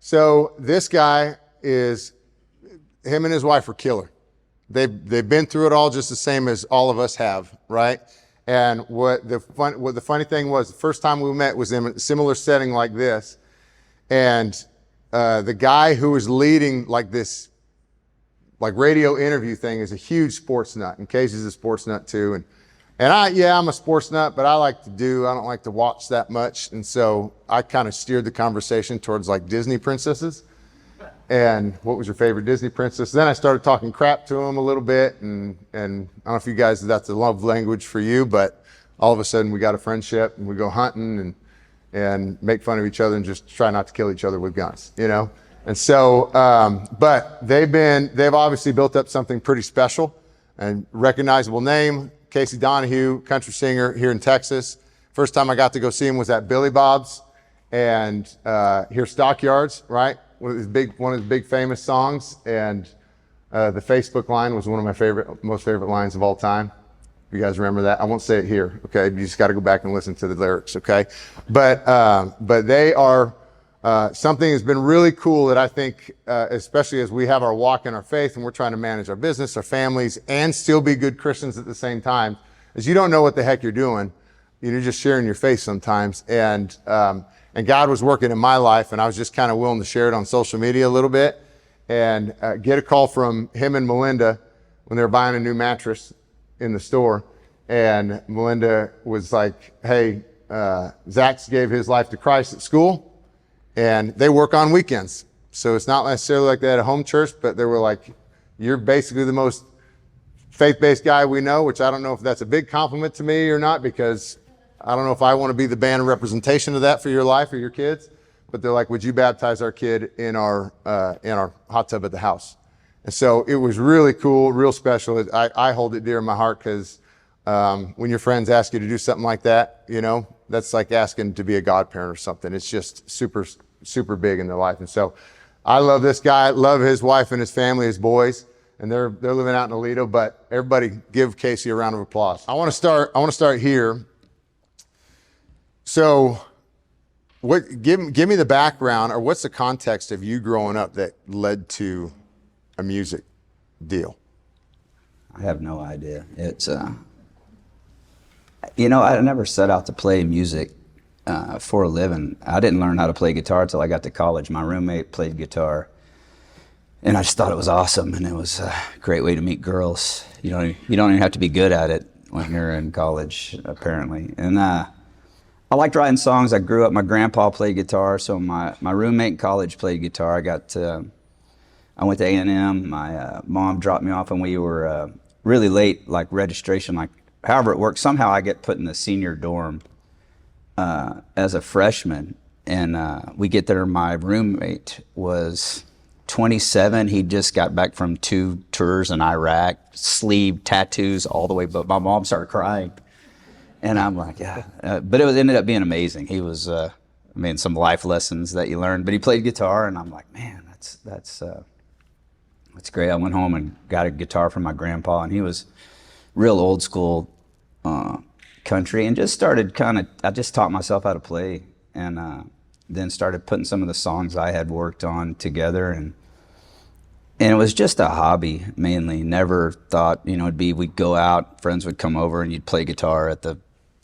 So this guy is, him and his wife are killer. They've been through it all just the same as all of us have, right? And what the funny thing was, the first time we met was in a similar setting like this, and the guy who was leading like this radio interview thing is a huge sports nut, and Casey's a sports nut too, and I'm a sports nut, but I don't like to watch that much, and so I kind of steered the conversation towards like Disney princesses. And what was your favorite Disney princess? Then I started talking crap to him a little bit, and I don't know if you guys, that's a love language for you, but all of a sudden we got a friendship, and we go hunting and make fun of each other and just try not to kill each other with guns, you know? And so, but they've obviously built up something pretty special and recognizable name. Casey Donahew, country singer here in Texas. First time I got to go see him was at Billy Bob's and here Stockyards, right? One of his big famous songs, and the Facebook line was one of my most favorite lines of all time. You guys remember that? I won't say it here, okay? You just got to go back and listen to the lyrics, okay? But they are something that's been really cool that I think, especially as we have our walk in our faith and we're trying to manage our business, our families, and still be good Christians at the same time, is you don't know what the heck you're doing. You're just sharing your faith sometimes, and God was working in my life, and I was just kind of willing to share it on social media a little bit, and get a call from him and Melinda when they were buying a new mattress in the store. And Melinda was like, hey, Zach gave his life to Christ at school, and they work on weekends. So it's not necessarily like they had a home church, but they were like, you're basically the most faith-based guy we know, which I don't know if that's a big compliment to me or not, because I don't know if I want to be the band representation of that for your life or your kids, but they're like, would you baptize our kid in our hot tub at the house? And so it was really cool, real special. I hold it dear in my heart because when your friends ask you to do something like that, you know, that's like asking to be a godparent or something. It's just super, super big in their life. And so I love this guy, love his wife and his family, his boys, and they're living out in Aledo. But everybody give Casey a round of applause. I want to start here. So give me the background, or what's the context of you growing up that led to a music deal? I have no idea. It's, you know, I never set out to play music for a living. I didn't learn how to play guitar until I got to college. My roommate played guitar, and I just thought it was awesome, and it was a great way to meet girls. You don't even have to be good at it when you're in college, apparently. And I liked writing songs. I grew up, my grandpa played guitar, so my roommate in college played guitar. I went to A&M. My mom dropped me off, and we were really late, like registration, like however it worked. Somehow I get put in the senior dorm as a freshman, and we get there. My roommate was 27. He just got back from 2 tours in Iraq, sleeve tattoos all the way, but my mom started crying. And I'm like, yeah, but it ended up being amazing. He was, some life lessons that you learn, but he played guitar, and I'm like, man, that's great. I went home and got a guitar from my grandpa, and he was real old school country, and just started I just taught myself how to play, and then started putting some of the songs I had worked on together, and it was just a hobby mainly. Never thought, we'd go out, friends would come over, and you'd play guitar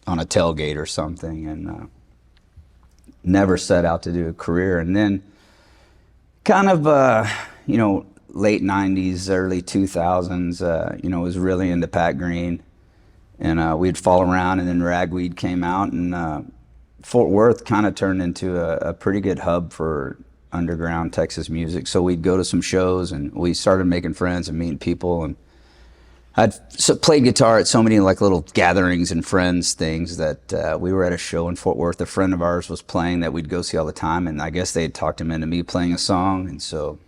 on a tailgate or something, and never set out to do a career. And then late 90s, early 2000s, was really into Pat Green, and we'd fall around, and then Ragweed came out, and Fort Worth kind of turned into a pretty good hub for underground Texas music. So we'd go to some shows, and we started making friends and meeting people, and I'd played guitar at so many like little gatherings and friends things that we were at a show in Fort Worth. A friend of ours was playing that we'd go see all the time, and I guess they had talked him into me playing a song. And so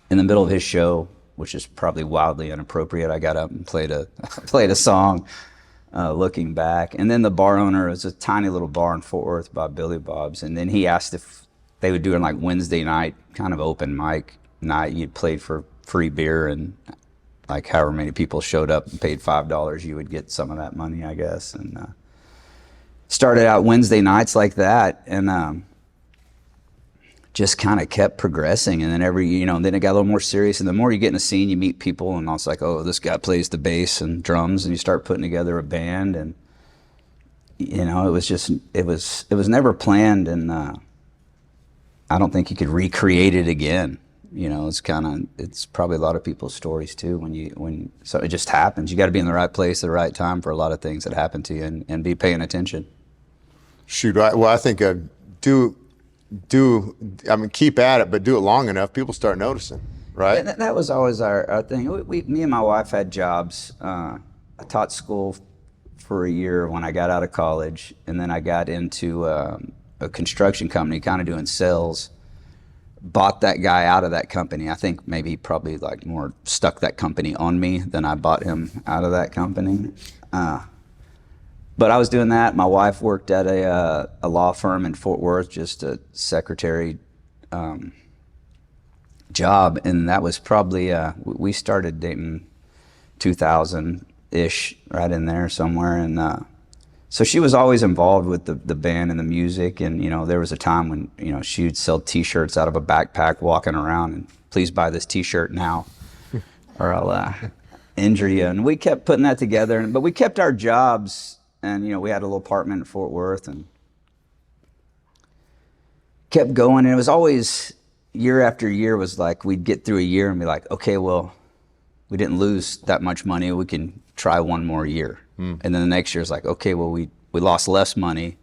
in the middle of his show, which is probably wildly inappropriate, I got up and played a song, looking back. And then the bar owner, it was a tiny little bar in Fort Worth by Billy Bob's, and then he asked if they would do it like Wednesday night, kind of open mic night. You'd play for free beer, and like however many people showed up and paid $5, you would get some of that money, I guess. And started out Wednesday nights like that, and just kind of kept progressing. And then then it got a little more serious. And the more you get in a scene, you meet people, and I was like, oh, this guy plays the bass and drums, and you start putting together a band. And, it was never planned. And I don't think you could recreate it again. It's probably a lot of people's stories too. So it just happens. You got to be in the right place at the right time for a lot of things that happen to you, and be paying attention. Shoot, I think keep at it, but do it long enough, people start noticing, right? And that was always our thing. Me and my wife had jobs. I taught school for a year when I got out of college, and then I got into a construction company, kind of doing sales. Bought that guy out of that company. I think maybe he probably more stuck that company on me than I bought him out of that company. But I was doing that. My wife worked at a law firm in Fort Worth, just a secretary job, and that was probably we started dating 2000-ish, right in there somewhere. And so she was always involved with the band and the music. And there was a time when she'd sell T-shirts out of a backpack walking around, and please buy this T-shirt now or I'll injure you. And we kept putting that together, but we kept our jobs. And we had a little apartment in Fort Worth, and kept going. And it was always year after year was like, we'd get through a year and be like, okay, well, we didn't lose that much money. We can try one more year. And then the next year is like, okay, well, we lost less money.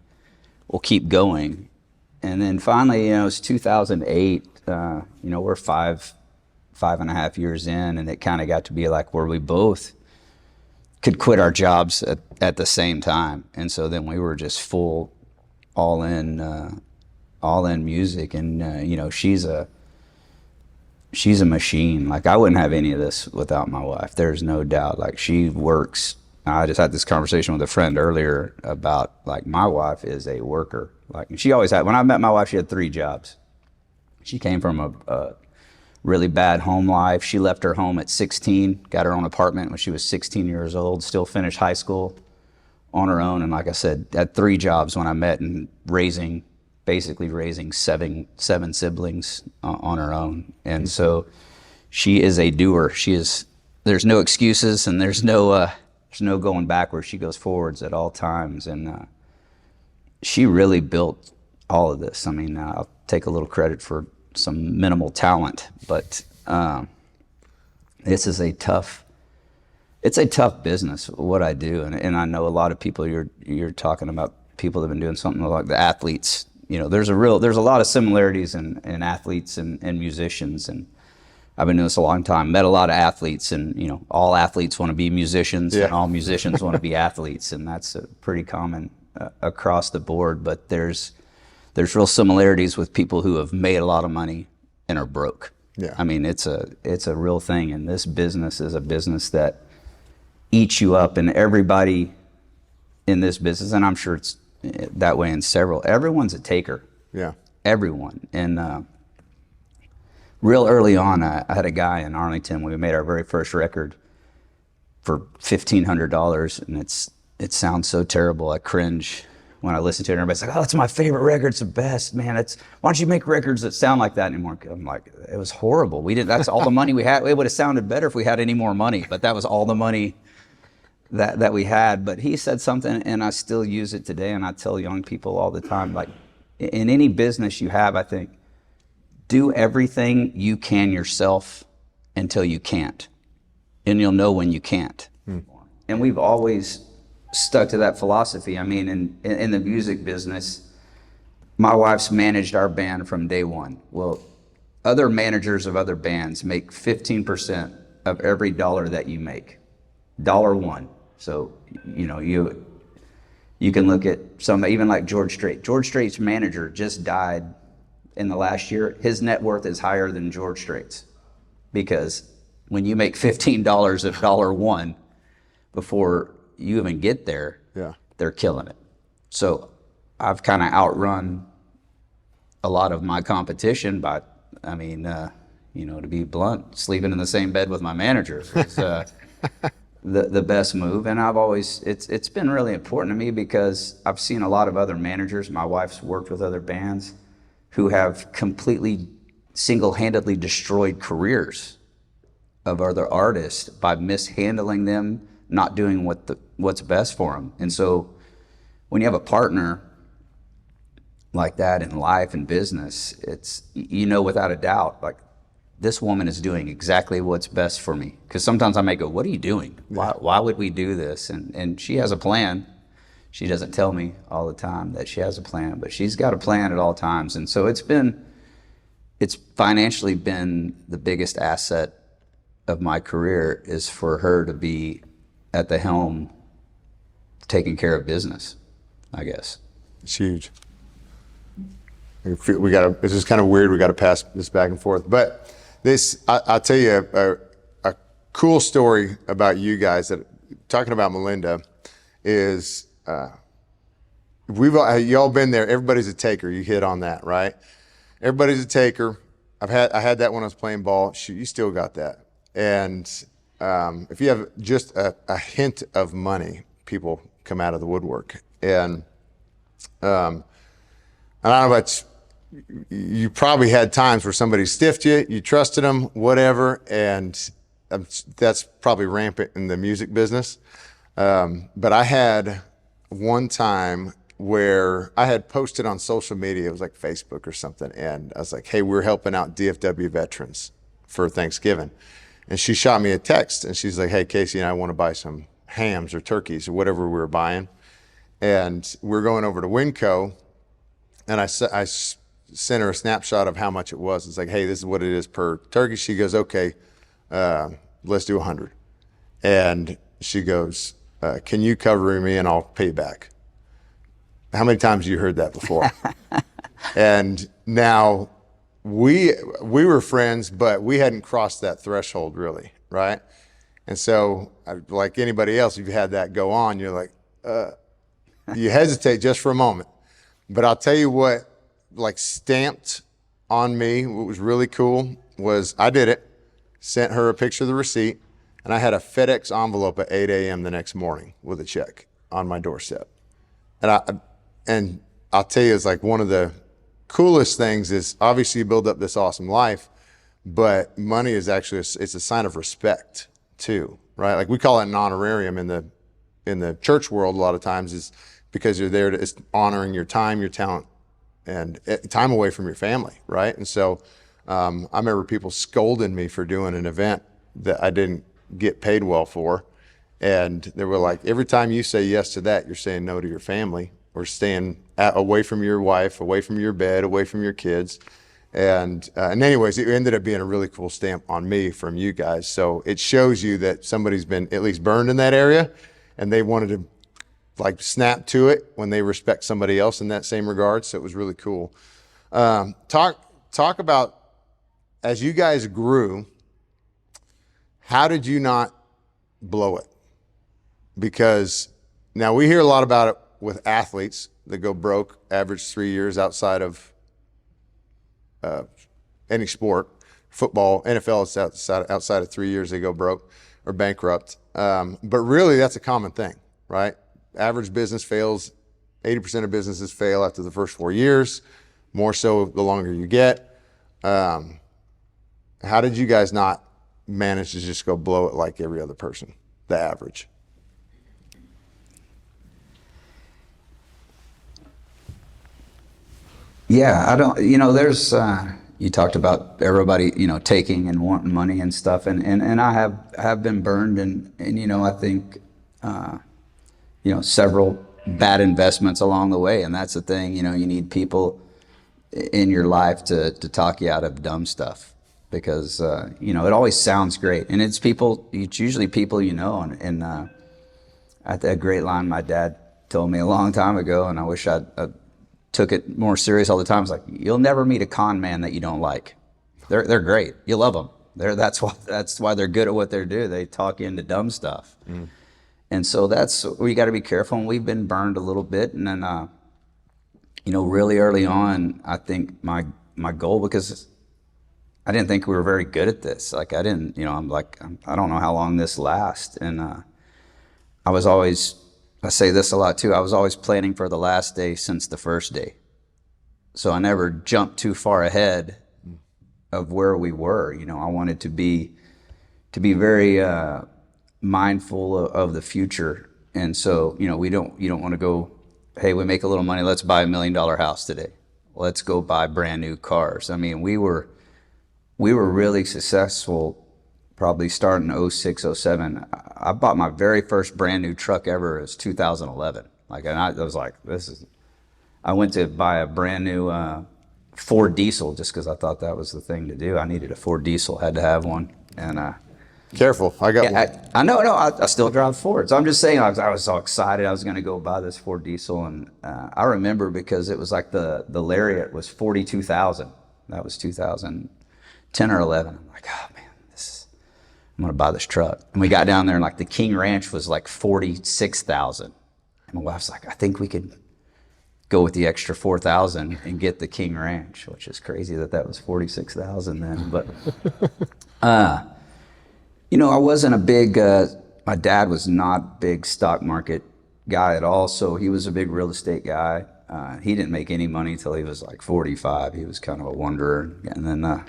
We'll keep going. And then finally, it was 2008. We're 5.5 years in, and it kind of got to be like where we both could quit our jobs at the same time. And so then we were just full, all in music. And she's a machine. Like, I wouldn't have any of this without my wife. There's no doubt. Like, she works. I just had this conversation with a friend earlier about, like, my wife is a worker. Like, she always had. When I met my wife, she had 3 jobs. She came from a really bad home life. She left her home at 16, got her own apartment when she was 16 years old, still finished high school on her own. And like I said, had 3 jobs when I met, and basically raising seven siblings on her own. And so she is a doer. There's no excuses, and there's no going backwards. She goes forwards at all times. And she really built all of this. I mean, I'll take a little credit for some minimal talent, but this is a tough business, what I do. And I know a lot of people, you're talking about people that have been doing something like the athletes. There's a lot of similarities in athletes and musicians. And I've been doing this a long time, met a lot of athletes, and all athletes want to be musicians, and all musicians want to be athletes. And that's pretty common across the board. But there's real similarities with people who have made a lot of money and are broke. Yeah. I mean, it's a real thing. And this business is a business that eats you up, and everybody in this business, and I'm sure it's that way in everyone's a taker. Yeah. Everyone. And real early on, I had a guy in Arlington. We made our very first record for $1,500, and it sounds so terrible. I cringe when I listen to it, and everybody's like, oh, it's my favorite record. It's the best, man. Why don't you make records that sound like that anymore? I'm like, it was horrible. That's all the money we had. It would have sounded better if we had any more money, but that was all the money that we had. But he said something, and I still use it today, and I tell young people all the time, like, in any business you have, I think, do everything you can yourself until you can't, and you'll know when you can't. And we've always stuck to that philosophy. I mean, in the music business, my wife's managed our band from day one. Well, other managers of other bands make 15% of every dollar that you make. $1. So, you can look at some, even like George Strait. George Strait's manager just died in the last year. His net worth is higher than George Strait's, because when you make $15 of $1 before you even get there, they're killing it. So I've kind of outrun a lot of my competition by, to be blunt, sleeping in the same bed with my manager is the best move. And it's been really important to me, because I've seen a lot of other managers. My wife's worked with other bands who have completely single-handedly destroyed careers of other artists by mishandling them, not doing what's best for them. And so when you have a partner like that in life and business, it's, you know, without a doubt, like, this woman is doing exactly what's best for me. Because sometimes I may go, what are you doing? Why would we do this? And she has a plan. She doesn't tell me all the time that she has a plan, but she's got a plan at all times. And so it's financially been the biggest asset of my career, is for her to be at the helm taking care of business, I guess. It's huge. It's just kind of weird. We got to pass this back and forth. But this, I'll tell you a cool story about you guys, that talking about Melinda, is y'all been there. Everybody's a taker. You hit on that, right? Everybody's a taker. I had that when I was playing ball. Shoot, you still got that. And if you have just a hint of money, people come out of the woodwork. And I don't know about you, probably had times where somebody stiffed you, you trusted them, whatever, and that's probably rampant in the music business. But I had one time where I had posted on social media, it was like Facebook or something, and I was like, hey, we're helping out DFW veterans for Thanksgiving. And she shot me a text, and she's like, hey, Casey and I want to buy some hams or turkeys or whatever we were buying. And we're going over to Winco, and I sent her a snapshot of how much it was. It's like, hey, this is what it is per turkey. She goes, okay, let's do 100. And she goes, can you cover me and I'll pay you back? How many times have you heard that before? And now we were friends, but we hadn't crossed that threshold really, right? And so, like anybody else, if you had that go on, you're like, you hesitate just for a moment. But I'll tell you what, like, stamped on me, what was really cool was I did it, sent her a picture of the receipt, and I had a FedEx envelope at 8 a.m. the next morning with a check on my doorstep. And I'll tell you, it's like one of the coolest things is, obviously you build up this awesome life, but money is actually, it's a sign of respect too, right? Like we call it an honorarium in the church world a lot of times, is because you're there to, it's honoring your time, your talent, and time away from your family, right? And so I remember people scolding me for doing an event that I didn't get paid well for. And they were like, every time you say yes to that, you're saying no to your family, or staying away from your wife, away from your bed, away from your kids. And anyways, it ended up being a really cool stamp on me from you guys. So it shows you that somebody's been at least burned in that area, and they wanted to like snap to it when they respect somebody else in that same regard. So it was really cool. Talk about, as you guys grew, how did you not blow it? Because now we hear a lot about it with athletes that go broke, average 3 years outside of any sport. Football, NFL is outside of 3 years they go broke or bankrupt. But really that's a common thing, right? Average business fails, 80% of businesses fail after the first 4 years, more so the longer you get. How did you guys not manage to just go blow it like every other person, the average? Yeah, I don't, there's, you talked about everybody, taking and wanting money and stuff. And I have been burned and I think, several bad investments along the way. And that's the thing, you need people in your life to talk you out of dumb stuff, because, it always sounds great. And it's usually people, and I had a great line my dad told me a long time ago, and I wish I took it more serious all the time. It's like, you'll never meet a con man that you don't like. They're great. You love them. That's why they're good at what they do. They talk you into dumb stuff. Mm. And so that's where you got to be careful. And we've been burned a little bit. And then, really early on, I think my goal, because I didn't think we were very good at this. Like I didn't, I'm like, I don't know how long this lasts. And I say this a lot too, I was always planning for the last day since the first day. So I never jumped too far ahead of where we were. You know, I wanted to be very mindful of the future. And so, you know, you don't want to go, hey, we make a little money, let's buy $1 million house today. Let's go buy brand new cars. I mean, we were really successful probably starting 06, 07. I bought my very first brand new truck ever is 2011. Like, and I was like, I went to buy a brand new Ford diesel just because I thought that was the thing to do. I needed a Ford diesel, had to have one. And Careful, I got one. I know, I still drive Ford. So I'm just saying, I was so excited. I was going to go buy this Ford diesel. And I remember because it was like the Lariat was $42,000. That was 2010 or 11. I'm like, oh man, I'm going to buy this truck. And we got down there and like the King Ranch was like 46,000. And my wife's like, I think we could go with the extra 4,000 and get the King Ranch, which is crazy that was 46,000 then. But, you know, I wasn't a big, my dad was not a big stock market guy at all. So he was a big real estate guy. He didn't make any money till he was like 45. He was kind of a wanderer, and then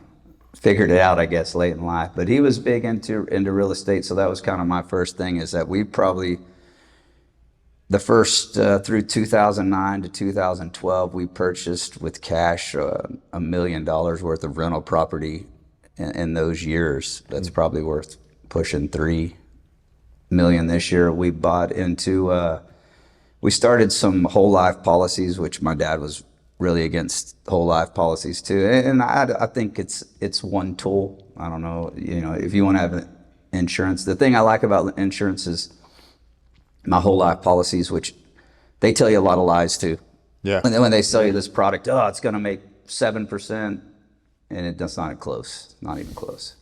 figured it out, I guess, late in life. But he was big into real estate. So that was kind of my first thing, is that we probably, the first through 2009 to 2012, we purchased with cash $1 million worth of rental property in those years. That's probably worth pushing $3 million this year. We bought into, we started some whole life policies, which my dad was really against whole life policies too. And I think it's one tool. I don't know, you know, if you want to have insurance, the thing I like about insurance is my whole life policies, which they tell you a lot of lies too. Yeah. And then when they sell you this product, oh, it's going to make 7%, and that's not close, not even close.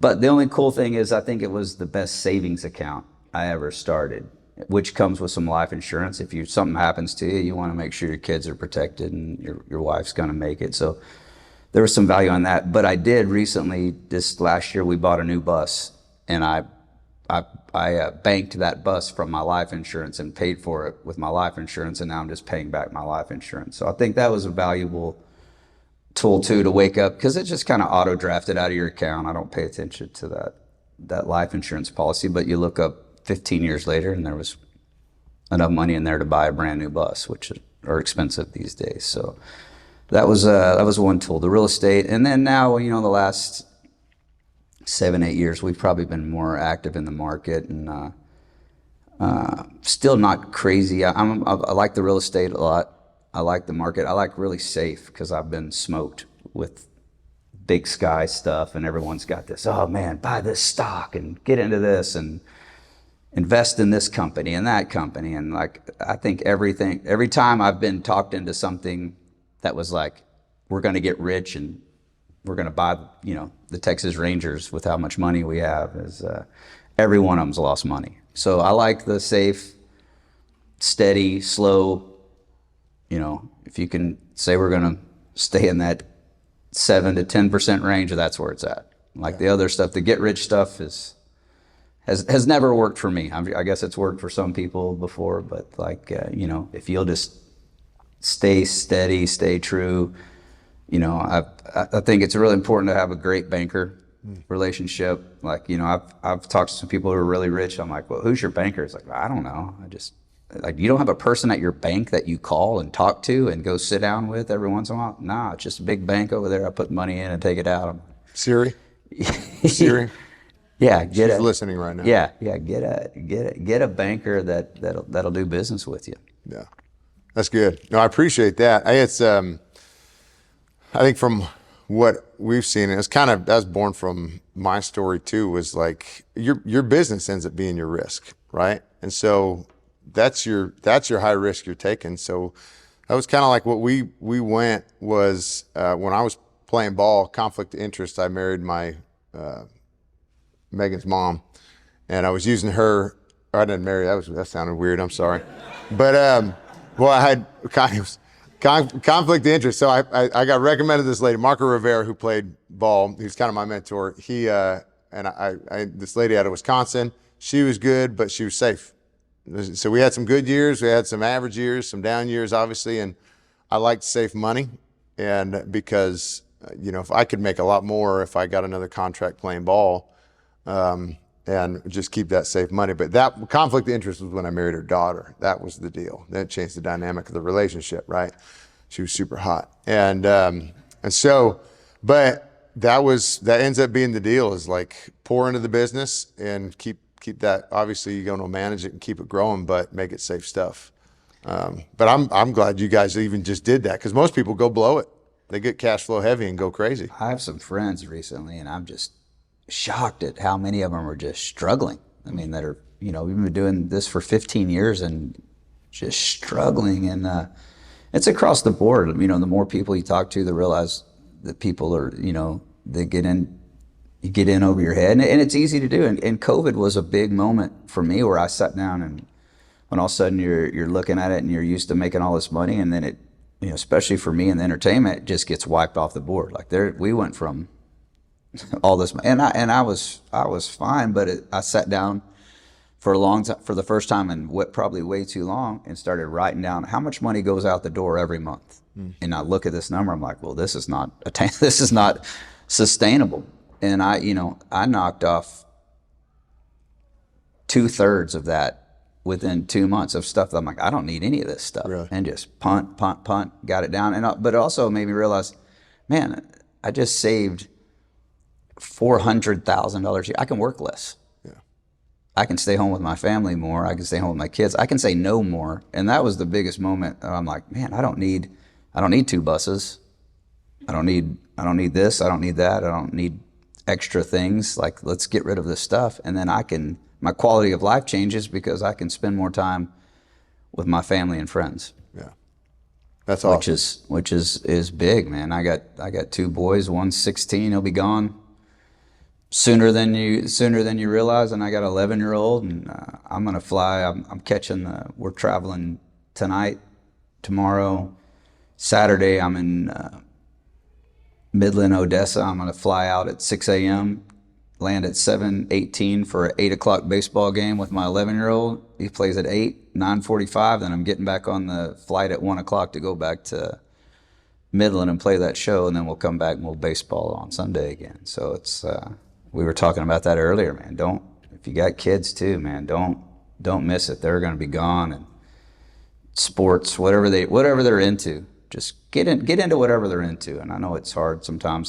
But the only cool thing is I think it was the best savings account I ever started, which comes with some life insurance. If something happens to you, you want to make sure your kids are protected and your wife's going to make it. So there was some value on that. But I did recently, this last year, we bought a new bus, and I banked that bus from my life insurance and paid for it with my life insurance, and now I'm just paying back my life insurance. So I think that was a valuable tool too, to wake up, because it just kind of auto drafted out of your account. I don't pay attention to that life insurance policy, but you look up 15 years later and there was enough money in there to buy a brand new bus, which are expensive these days. So that was one tool, the real estate. And then now, you know, the last 7-8 years, we've probably been more active in the market, and still not crazy. I like the real estate a lot. I like the market. I like really safe, because I've been smoked with big sky stuff, and everyone's got this, oh man, buy this stock and get into this and invest in this company and that company. And like, I think every time I've been talked into something that was like, we're going to get rich and we're going to buy, you know, the Texas Rangers with how much money we have, is every one of them's lost money. So I like the safe, steady, slow, you know, if you can say we're going to stay in that 7 to 10% range, that's where it's at. Like the other stuff, the get rich stuff has never worked for me. I guess it's worked for some people before, but like, you know, if you'll just stay steady, stay true, you know, I think it's really important to have a great banker relationship. Like, you know, I've talked to some people who are really rich. I'm like, well, who's your banker? It's like, I don't know. Like, you don't have a person at your bank that you call and talk to and go sit down with every once in a while? Nah, it's just a big bank over there. I put money in and take it out. Siri? Siri? Yeah, She's listening right now. Yeah, get a banker that'll do business with you. Yeah, that's good. No, I appreciate that. I think from what we've seen, and that was born from my story too, was like your business ends up being your risk, right? And so that's your high risk you're taking. So that was kind of like what we went was when I was playing ball, conflict of interest. I married my Megan's mom, and I was using her. Or I didn't marry. That sounded weird. I'm sorry, but well, I had conflict of interest. So I got recommended this lady, Marco Rivera, who played ball. He's kind of my mentor. He this lady out of Wisconsin. She was good, but she was safe. So we had some good years, we had some average years, some down years, obviously, and I liked safe money. And because, if I could make a lot more if I got another contract playing ball, and just keep that safe money. But that conflict of interest was when I married her daughter. That was the deal. That changed the dynamic of the relationship, right? She was super hot. And so, but that ends up being the deal, is like pour into the business and keep that. Obviously you're going to manage it and keep it growing, but make it safe stuff. But I'm glad you guys even just did that, because most people go blow it. They get cash flow heavy and go crazy. I have some friends recently, and I'm just shocked at how many of them are just struggling. I mean, that are, we've been doing this for 15 years and just struggling. And it's across the board. The more people you talk to, they realize that people are, they get in, you get in over your head. And it's easy to do. And COVID was a big moment for me where I sat down, and when all of a sudden you're looking at it and you're used to making all this money, and then it, especially for me in the entertainment, it just gets wiped off the board. Like we went from all this, and I was fine, but I sat down for a long time, for the first time in probably way too long, and started writing down how much money goes out the door every month. And I look at this number, I'm like, well, this is not this is not sustainable. And I knocked off 2/3 of that within 2 months of stuff that I'm like, I don't need any of this stuff. Really? And just punt, got it down. But it also made me realize, man, I just saved $400,000 a year. I can work less. Yeah. I can stay home with my family more. I can stay home with my kids. I can say no more. And that was the biggest moment. I'm like, man, I don't need 2 buses. I don't need this. I don't need that. I don't need extra things. Like, let's get rid of this stuff. And then my quality of life changes because I can spend more time with my family and friends. Yeah. That's awesome. Which is big, man. I got 2 boys. One's 16. He'll be gone sooner than you realize. And I got an 11-year-old, and I'm gonna fly. We're traveling tonight, tomorrow, Saturday. I'm in Midland, Odessa. I'm gonna fly out at 6 a.m. land at 7:18 for an 8 o'clock baseball game with my 11-year-old. He plays at 8, 9:45. Then I'm getting back on the flight at 1 o'clock to go back to Midland and play that show, and then we'll come back and we'll baseball on Sunday again. So it's we were talking about that earlier, man. If you got kids too, man, don't miss it. They're going to be gone. And sports, whatever they're into, just get into whatever they're into. And I know it's hard sometimes.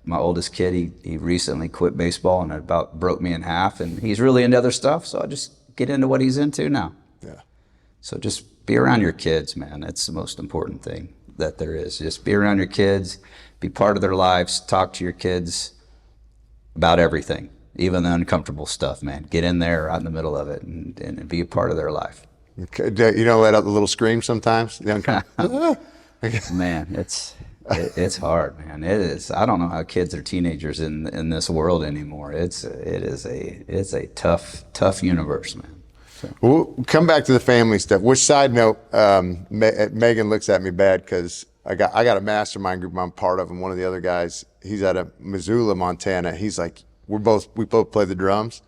My oldest kid, he recently quit baseball, and it about broke me in half, and he's really into other stuff, so I just get into what he's into now. Yeah. So just be around your kids, man. That's the most important thing that there is. Just be around your kids, be part of their lives, talk to your kids about everything, even the uncomfortable stuff, man. Get in there right in the middle of it and be a part of their life. Okay. Let out the little scream sometimes? Man, it's hard, man. It is. I don't know how kids are teenagers in this world anymore. It is a tough universe, man. So. We'll come back to the family stuff. Which, side note, Megan looks at me bad because I got a mastermind group I'm part of, and one of the other guys, he's out of Missoula, Montana. He's like, we both play the drums,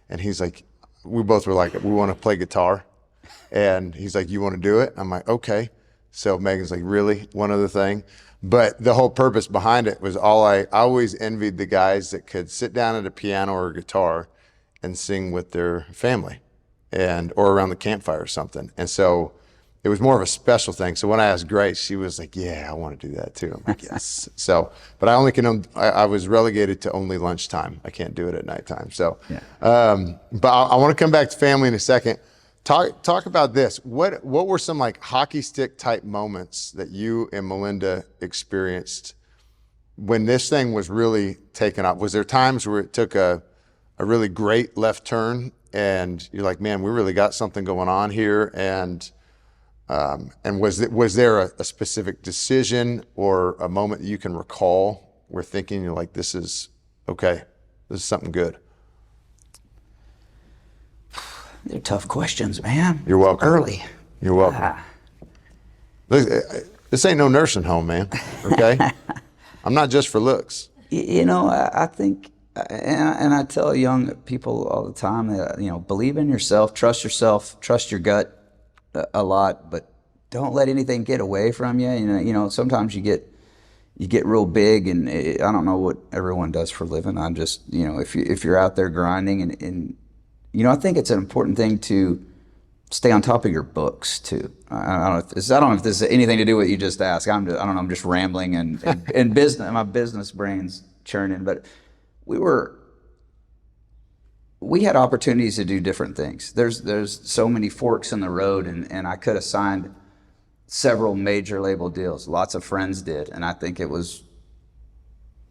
and he's like, we both were like, we want to play guitar, and he's like, you want to do it? I'm like, okay. So Megan's like, really? One other thing. But the whole purpose behind it was I always envied the guys that could sit down at a piano or a guitar and sing with their family or around the campfire or something. And so it was more of a special thing. So when I asked Grace, she was like, yeah, I want to do that too. I'm like, yes. So, but I was relegated to only lunchtime. I can't do it at nighttime. So, yeah. But I want to come back to family in a second. Talk about this. What were some like hockey stick type moments that you and Melinda experienced when this thing was really taking off? Was there times where it took a really great left turn and you're like, man, we really got something going on here? And was there a specific decision or a moment that you can recall where thinking you're like, this is okay, this is something good? They're tough questions, man. You're welcome. Early. You're welcome. This ain't no nursing home, man. Okay? I'm not just for looks. I think, and I tell young people all the time that, believe in yourself, trust your gut a lot, but don't let anything get away from you. Sometimes you get real big, and I don't know what everyone does for a living. I'm just, if you're out there grinding, and I think it's an important thing to stay on top of your books too. I don't know if this has anything to do with what you just asked. I don't know. I'm just rambling and business. My business brain's churning, but we had opportunities to do different things. There's so many forks in the road, and I could have signed several major label deals. Lots of friends did, and I think it was,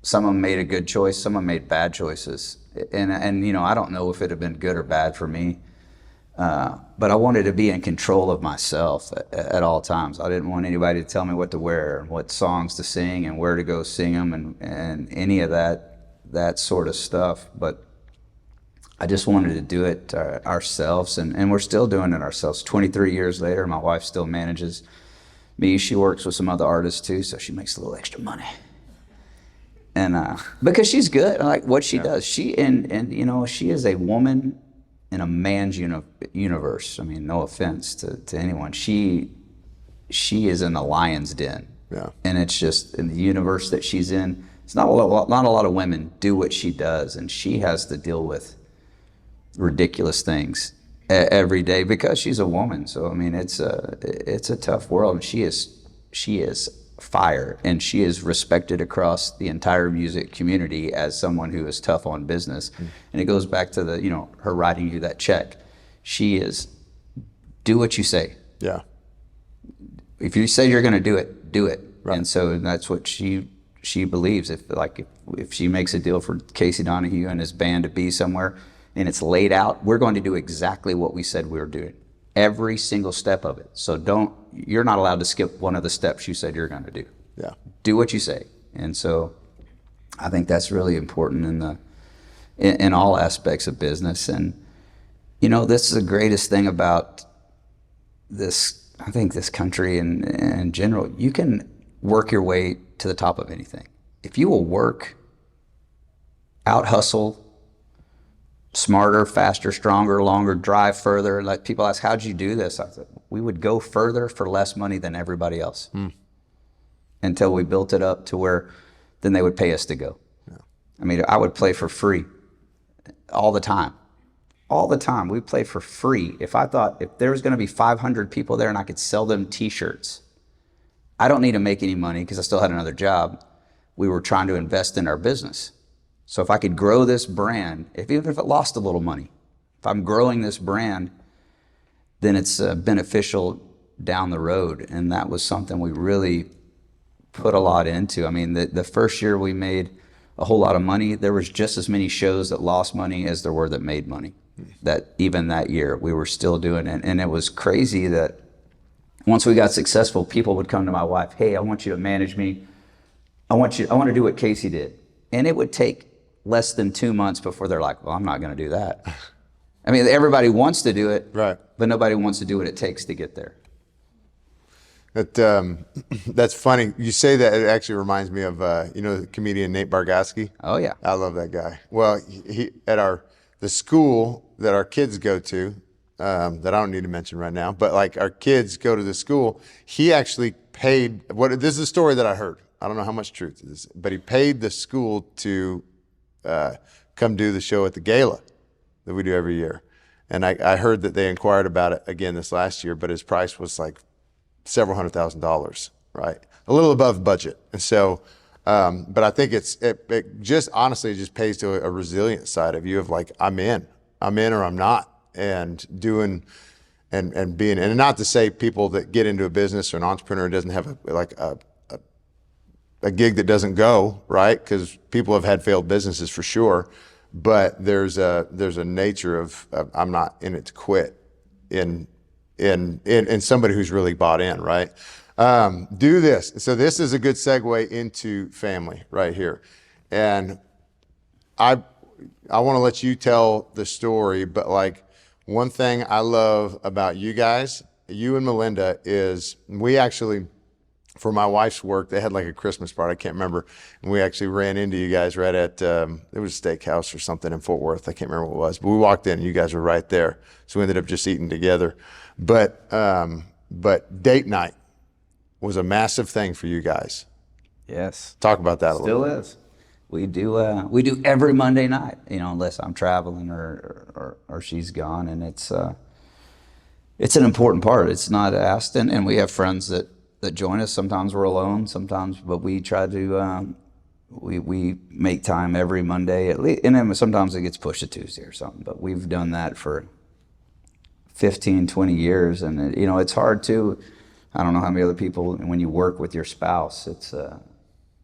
some of them made a good choice, some of them made bad choices, and I don't know if it'd have been good or bad for me, but I wanted to be in control of myself at all times. I didn't want anybody to tell me what to wear and what songs to sing and where to go sing them and any of that sort of stuff. But I just wanted to do it ourselves, and we're still doing it ourselves. 23 years later, my wife still manages me. She works with some other artists too, so she makes a little extra money. And because she's good, I like what she does. She she is a woman in a man's universe. I mean, no offense to anyone. She is in the lion's den. Yeah. And it's just in the universe that she's in. It's not a lot of women do what she does, and she has to deal with ridiculous things every day because she's a woman. So I mean, it's a tough world, and she is fire, and she is respected across the entire music community as someone who is tough on business. And it goes back to her writing you that check. She is, do what you say. Yeah. If you say you're going to do it. Right. And so that's what she believes. If she makes a deal for Casey Donahew and his band to be somewhere, and it's laid out, we're going to do exactly what we said we were doing. Every single step of it. So you're not allowed to skip one of the steps you said you're going to do. Yeah. Do what you say. And so I think that's really important in all aspects of business. And, this is the greatest thing about this, I think, this country and in general. You can work your way to the top of anything. If you will work, out hustle, smarter, faster, stronger, longer, drive further. Like, people ask, how'd you do this? I said, we would go further for less money than everybody else until we built it up to where then they would pay us to go. Yeah. I mean, I would play for free all the time. All the time. We'd play for free. If there was going to be 500 people there and I could sell them t-shirts, I don't need to make any money because I still had another job. We were trying to invest in our business. So if I could grow this brand, even if it lost a little money, if I'm growing this brand, then it's beneficial down the road. And that was something we really put a lot into. I mean, the first year we made a whole lot of money. There was just as many shows that lost money as there were that made money. That even that year we were still doing it. And it was crazy that once we got successful, people would come to my wife, hey, I want you to manage me. I want to do what Casey did. And it would take less than 2 months before they're like, well, I'm not going to do that. I mean, everybody wants to do it, right? But nobody wants to do what it takes to get there. That's funny. You say that, it actually reminds me of, the comedian Nate Bargatze. Oh, yeah. I love that guy. Well, he at the school that our kids go to, that I don't need to mention right now, but like our kids go to the school, he actually paid, this is a story that I heard. I don't know how much truth it is, but he paid the school to come do the show at the gala that we do every year. And I heard that they inquired about it again this last year, but his price was like several $100,000, right? A little above budget. And so, but I think it just honestly just pays to a resilient side of you of like, I'm in or I'm not, and doing and being, and not to say people that get into a business or an entrepreneur doesn't have a gig that doesn't go, right? Because people have had failed businesses for sure, but there's a nature of I'm not in it to quit in somebody who's really bought in, right? Do this. So this is a good segue into family right here. And I want to let you tell the story, but like one thing I love about you guys, you and Melinda, is we actually, for my wife's work, they had like a Christmas party, I can't remember, and we actually ran into you guys right at, it was a steakhouse or something in Fort Worth, I can't remember what it was, but we walked in and you guys were right there, so we ended up just eating together. But but date night was a massive thing for you guys. Yes. Talk about that a little bit. Still is. We do every Monday night, you know, unless I'm traveling or she's gone, and it's an important part. It's not asked, and we have friends that join us. Sometimes we're alone, sometimes, but we try to we make time every Monday at least, and then sometimes it gets pushed to Tuesday or something. But we've done that for 15, 20 years, and you know, it's hard to. I don't know how many other people, when you work with your spouse,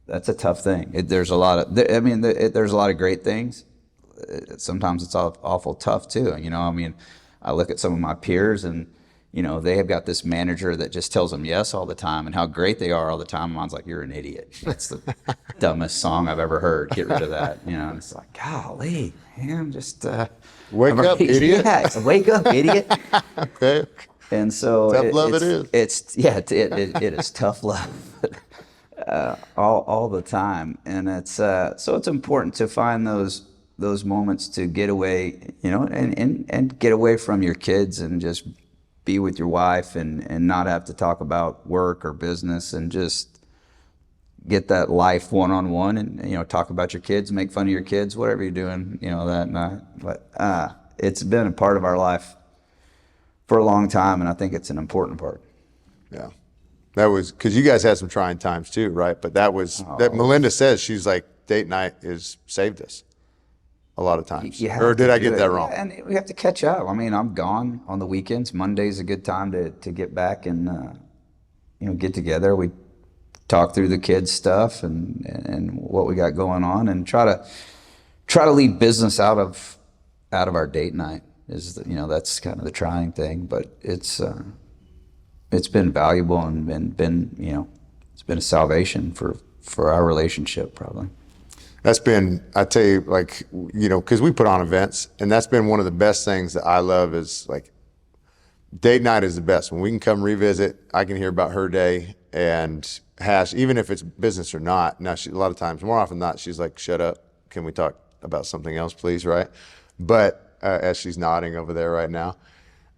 that's a tough thing. There's a lot of, there's a lot of great things. Sometimes it's awful tough too. You know, I mean, I look at some of my peers and, you know, they have got this manager that just tells them yes all the time and how great they are all the time. Mine's like, you're an idiot. That's the dumbest song I've ever heard. Get rid of that. You know, and it's like, golly, man, just wake up, idiot. Yeah, wake up, idiot. Okay. And so Tough love it is. It is tough love all the time, and it's so it's important to find those moments to get away, you know, and get away from your kids and just be with your wife and not have to talk about work or business and just get that life one-on-one and, you know, talk about your kids, make fun of your kids, whatever you're doing, you know, that night. But it's been a part of our life for a long time, and I think it's an important part. Yeah. That was, because you guys had some trying times too, right? But that Melinda says, she's like, date night has saved us a lot of times. Or did I get that wrong? And we have to catch up. I mean, I'm gone on the weekends. Monday's a good time to get back and, you know, get together. We talk through the kids' stuff and what we got going on, and try to leave business out of our date night. You know, that's kind of the trying thing, but it's been valuable and been, you know, it's been a salvation for our relationship, probably. That's been, I tell you, like, you know, because we put on events, and that's been one of the best things that I love is, like, date night is the best. When we can come revisit, I can hear about her day and hash, even if it's business or not. Now, a lot of times, more often than not, she's like, shut up. Can we talk about something else, please, right? But as she's nodding over there right now.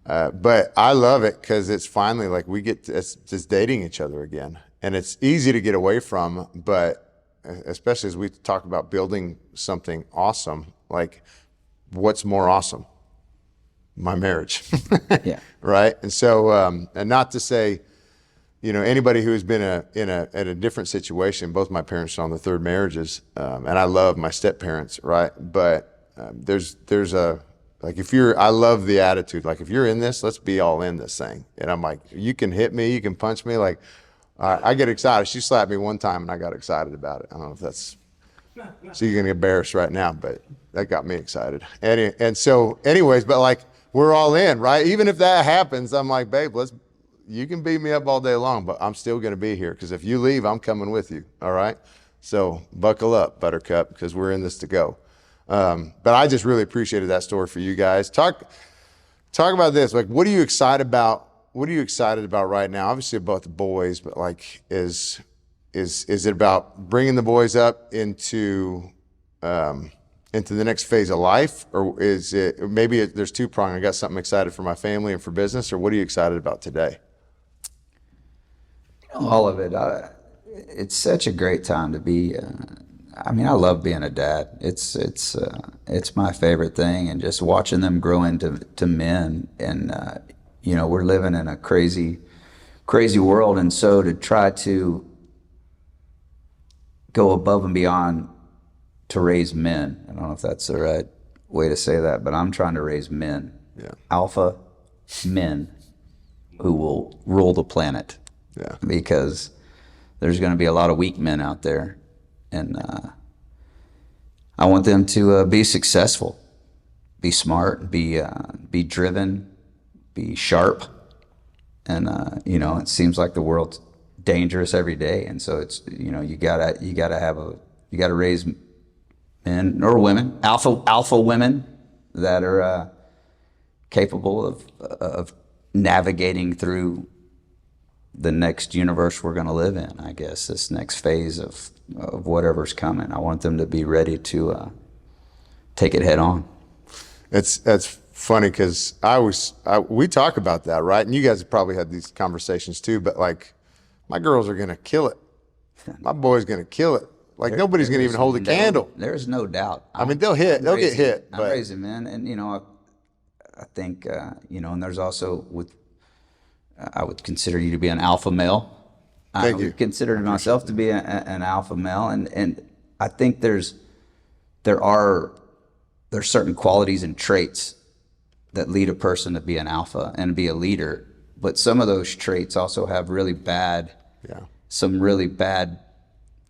But I love it because it's finally like we get just dating each other again. And it's easy to get away from, but especially as we talk about building something awesome, like what's more awesome? My marriage. Yeah. Right? And so, and not to say, you know, anybody who has been in a different situation, both my parents are on the third marriages, and I love my step parents, right? But there's a, like, I love the attitude. Like, if you're in this, let's be all in this thing. And I'm like, you can hit me, you can punch me. Like, I get excited. She slapped me one time and I got excited about it. I don't know if that's, so you're gonna get embarrassed right now, but that got me excited. And so anyways, but like, we're all in, right? Even if that happens, I'm like, babe, you can beat me up all day long, but I'm still gonna be here. Because if you leave, I'm coming with you, all right? So buckle up, Buttercup, because we're in this to go. But I just really appreciated that story for you guys. Talk about this. Like, what are you excited about? What are you excited about right now? Obviously about the boys, but like, is it about bringing the boys up into the next phase of life, or is it maybe there's two-pronged? I got something excited for my family and for business, or what are you excited about today? All of it. It's such a great time to be. I mean, I love being a dad. It's my favorite thing, and just watching them grow into men. And you know, we're living in a crazy world, and so to try to go above and beyond to raise men. I don't know if that's the right way to say that, but I'm trying to raise men, alpha men, who will rule the planet. Yeah. Because there's going to be a lot of weak men out there. And I want them to be successful, be smart, be driven, be sharp. And you know, it seems like the world's dangerous every day, and so it's, you know, you gotta raise men or women, alpha women that are capable of navigating through the next universe we're going to live in, I guess, this next phase of whatever's coming. I want them to be ready to take it head on. That's funny because we talk about that, right? And you guys have probably had these conversations too, but like my girls are going to kill it. My boy's going to kill it. Like nobody's going to even hold a candle. There's no doubt. I mean, they'll get hit. I'm raising men. And, I think, and there's also I would consider you to be an alpha male. I would consider myself to be an alpha male. And I think there's certain qualities and traits that lead a person to be an alpha and be a leader. But some of those traits also have some really bad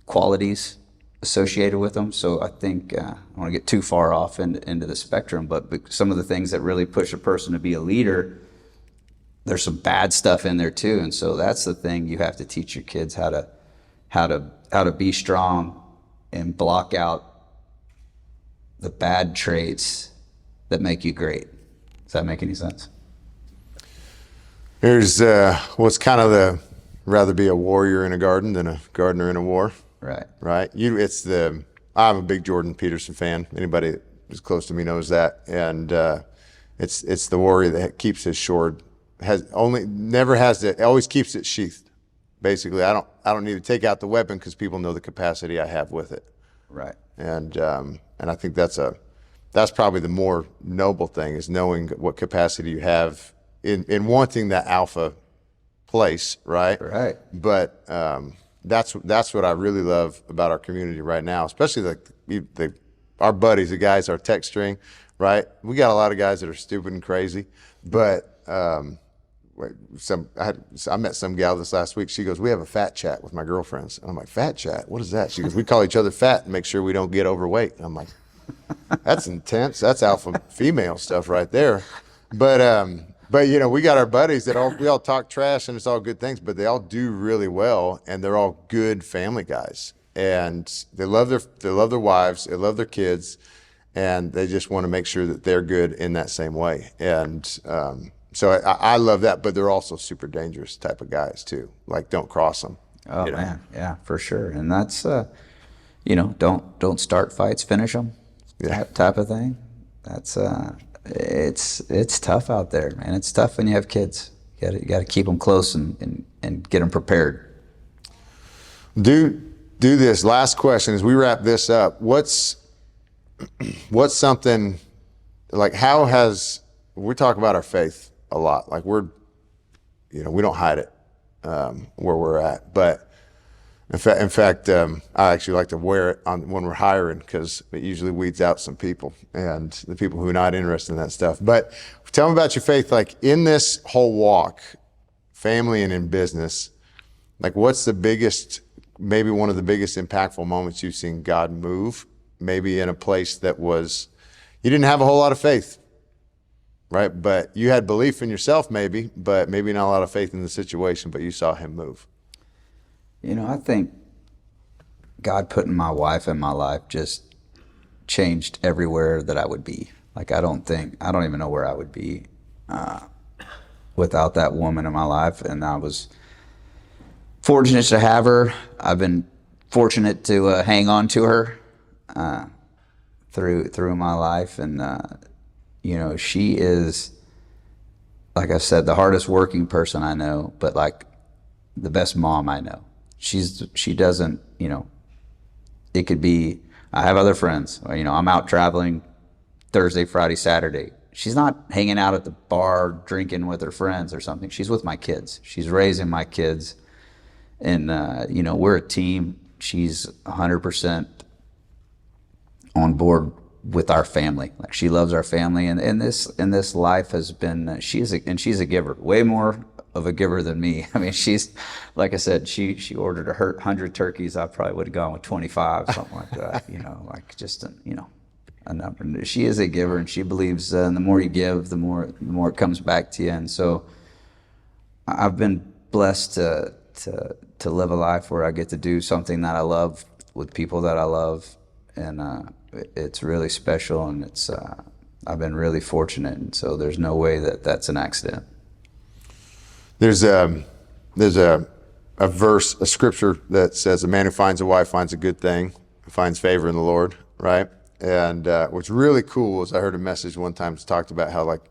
qualities associated with them. So I think I don't want to get too far off into the spectrum, but some of the things that really push a person to be a leader, there's some bad stuff in there too. And so that's the thing you have to teach your kids, how to be strong and block out the bad traits that make you great. Does that make any sense? Here's what's kind of rather be a warrior in a garden than a gardener in a war. Right. I'm a big Jordan Peterson fan. Anybody who's close to me knows that. And it's the warrior that keeps his sword, always keeps it sheathed. Basically, I don't need to take out the weapon because people know the capacity I have with it. Right. And I think that's probably the more noble thing, is knowing what capacity you have in wanting that alpha place, right? Right. But that's what I really love about our community right now, especially our buddies, the guys, our text string, right? We got a lot of guys that are stupid and crazy, but I met some gal this last week. She goes, "We have a fat chat with my girlfriends." And I'm like, "Fat chat? What is that?" She goes, "We call each other fat and make sure we don't get overweight." And I'm like, "That's intense. That's alpha female stuff right there." But we got our buddies that we all talk trash and it's all good things, but they all do really well, and they're all good family guys, and they love their wives, they love their kids, and they just want to make sure that they're good in that same way. And so I love that, but they're also super dangerous type of guys too. Like, don't cross them. Oh man, yeah, for sure. And that's don't start fights, finish them. Yeah, type of thing. That's it's tough out there, man. It's tough when you have kids. You got to keep them close and get them prepared. Do this last question as we wrap this up. What's something like, we talk about our faith a lot. Like we don't hide it where we're at, but in fact, I actually like to wear it when we're hiring, because it usually weeds out some people and the people who are not interested in that stuff. But tell me about your faith, like in this whole walk, family and in business, like what's maybe one of the biggest impactful moments you've seen God move, maybe in a place that you didn't have a whole lot of faith, right? But you had belief in yourself but maybe not a lot of faith in the situation, but you saw him move. I think God putting my wife in my life just changed everywhere that I would be. Like, I don't even know where I would be without that woman in my life. And I was fortunate to have her. I've been fortunate to hang on to her through my life. And, she is, like I said, the hardest working person I know, but like the best mom I know. She doesn't, it could be, I have other friends, I'm out traveling Thursday, Friday, Saturday. She's not hanging out at the bar drinking with her friends or something. She's with my kids. She's raising my kids. And, we're a team. She's 100% on board with our family. Like, she loves our family. And this life has been, she's a giver, way more of a giver than me. I mean, she's, like I said, she ordered 100 turkeys. I probably would have gone with 25, something like that, like just, a number. She is a giver, and she believes the more you give, the more it comes back to you. And so I've been blessed to live a life where I get to do something that I love with people that I love. And it's really special, and I've been really fortunate. And so there's no way that's an accident. There's a scripture that says, "A man who finds a wife finds a good thing, finds favor in the Lord," right? And what's really cool is I heard a message one time that talked about how like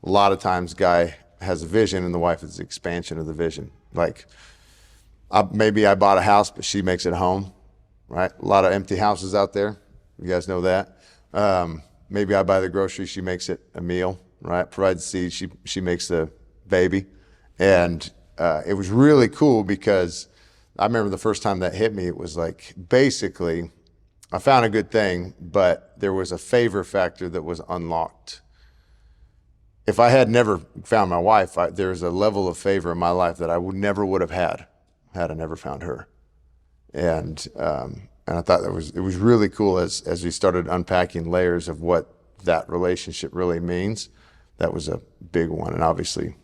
a lot of times guy has a vision and the wife is the expansion of the vision. Like maybe I bought a house, but she makes it a home, right? A lot of empty houses out there. You guys know that. Maybe I buy the groceries, she makes it a meal, right? Provides seed, she makes the baby. And it was really cool because I remember the first time that hit me, it was like basically I found a good thing, but there was a favor factor that was unlocked. If I had never found my wife, there's a level of favor in my life that I never would have had I never found her. And I thought it was really cool as we started unpacking layers of what that relationship really means. That was a big one, and obviously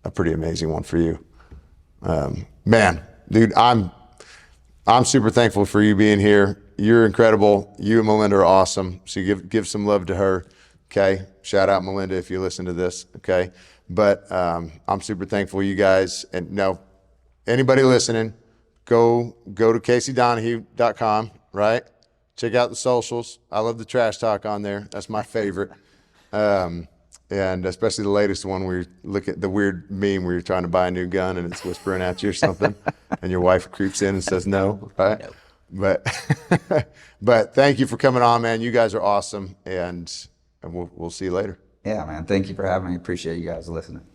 a pretty amazing one for you. Man, dude, I'm super thankful for you being here. You're incredible. You and Melinda are awesome. So give some love to her. Okay. Shout out Melinda if you listen to this. Okay. But I'm super thankful you guys. And now anybody listening, go to CaseyDonahew.com, right? Check out the socials. I love the trash talk on there. That's my favorite. And especially the latest one where you look at the weird meme where you're trying to buy a new gun and it's whispering at you or something and your wife creeps in and says no, right? No. But thank you for coming on, man. You guys are awesome, and we'll see you later. Yeah, man. Thank you for having me. Appreciate you guys listening.